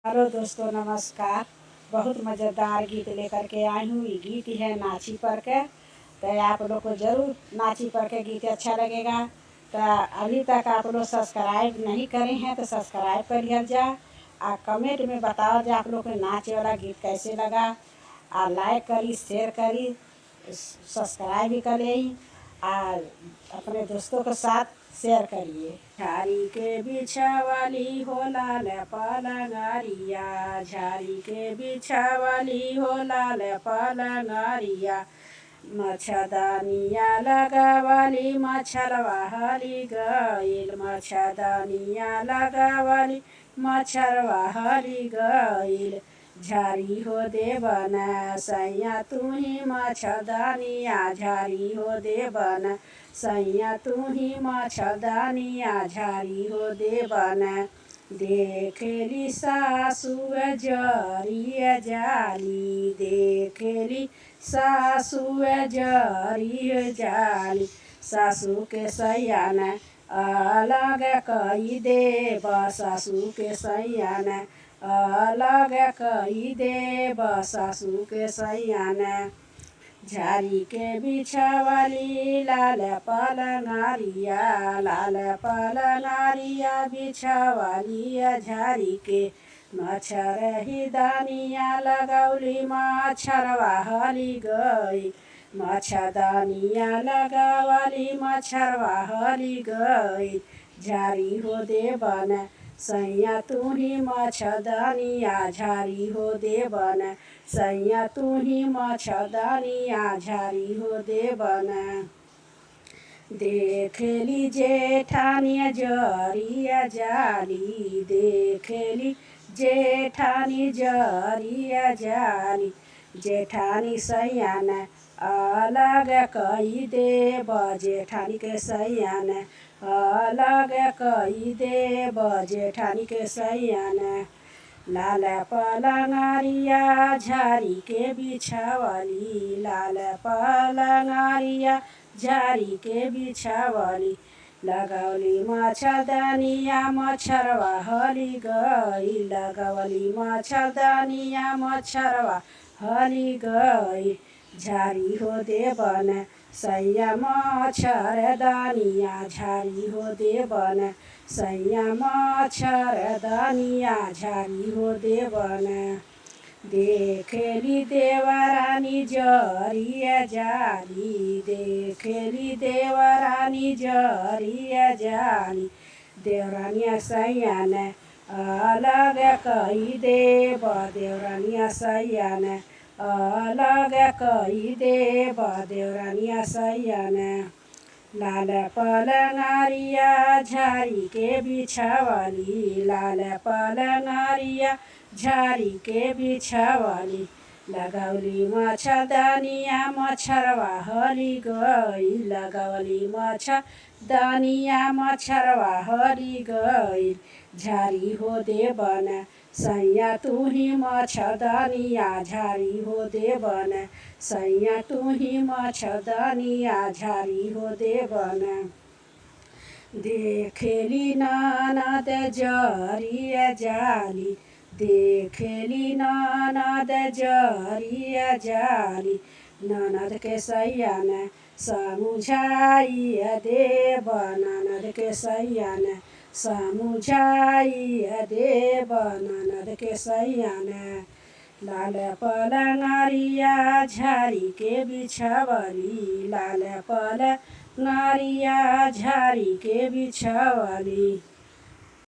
Hello दोस्तों, नमस्कार। बहुत मज़ेदार गीत लेकर के आई हूँ। ये गीत है नाची पर के। तो आप लोग को ज़रूर नाची पर के गीत अच्छा लगेगा। तो अभी तक आप लोग सब्सक्राइब नहीं करे हैं तो सब्सक्राइब कर लिया जा। कमेंट में बताओ जो आप लोग को नाच वाला गीत कैसे लगा। लाइक करी, शेयर करी, सब्सक्राइब भी करें और अपने दोस्तों के साथ शेयर करिए। झाड़ी के बिछावाली हो लाल पलंगरिया, झाड़ी के बिछावाली हो लाल पलंगरिया, मच्छरदानिया लगावाली मच्छरवा हरी गइल, मच्छरदानिया लगावाली मच्छरवा हरी गइल। झाड़ी हो देवना सैया तू ही मच्छरदानिया, झाड़ी हो देवना सैया तू ही मच्छरदानिया, झाड़ी हो देवना। देखेली सासु जरिया जाली, देखेली सासु जरिया जाली, सासु के सैयान अलग कई देब, सासु के सैयान अलग कई देब, सासु के सैयान। झाड़ी के बिछावाली लाल पलंगरिया, लाल पलंगरिया बिछावाली झाड़ी के, मच्छर ही दानिया लगौली मच्छरवा हरी गई, मच्छरदानिया लगावली मच्छरवा हरी गई। झाड़ी हो देवन सैया तू ही मच्छरदानिया, झाड़ी हो देवन सैया तू ही मच्छरदानिया, झाड़ी हो देवना। देखेली जेठानिया जरिया जाली, देखेली जेठानी जरिया जाली, जेठानी सैयान अलग कई देब, जेठानी के सैयान अलग कई देब, जेठानी के सैयान। लाल पलंगरिया झाड़ी के बिछावाली, लाल पलंगरिया झाड़ी के बिछावाली, लगौली मच्छरदानिया मच्छरवा हरी गई, लगौली मच्छरदानिया मच्छरवा हरी गई। झाड़ी हो देवन सैया मच्छरदानिया, झाड़ी हो देवन सैया मच्छरदानिया, झाड़ी हो देवना। देखेली देवरानी जरिया जाली, देखेली देवरानी जरिया जाली, देवरानिया सैयान अलग कई देब, देवरानिया सैयान अलग कई देब, देवरानिया सैयान। लाल पलंगरिया झाड़ी के बिछावाली, लाल पलंगरिया झाड़ी के बिछावाली, लगौली मच्छरदानिया मच्छरवा हरी गई, लगौली मच्छरदानिया मच्छरवा हरी गई। झाड़ी हो देवन सैया तू ही मच्छरदानिया, झाड़ी हो देवन सैया तू ही मच्छरदानिया, झाड़ी हो देवना। देखेली ननद जरिया जाली, देखेली ननद जरिया जाली, ननद के सैयान समुझाई देब, ननद के सैयान समुझाई देब, ननद के सैयान। लाल पलंगरिया झाड़ी के बिछावाली, लाल पलंगरिया झाड़ी के बिछावाली।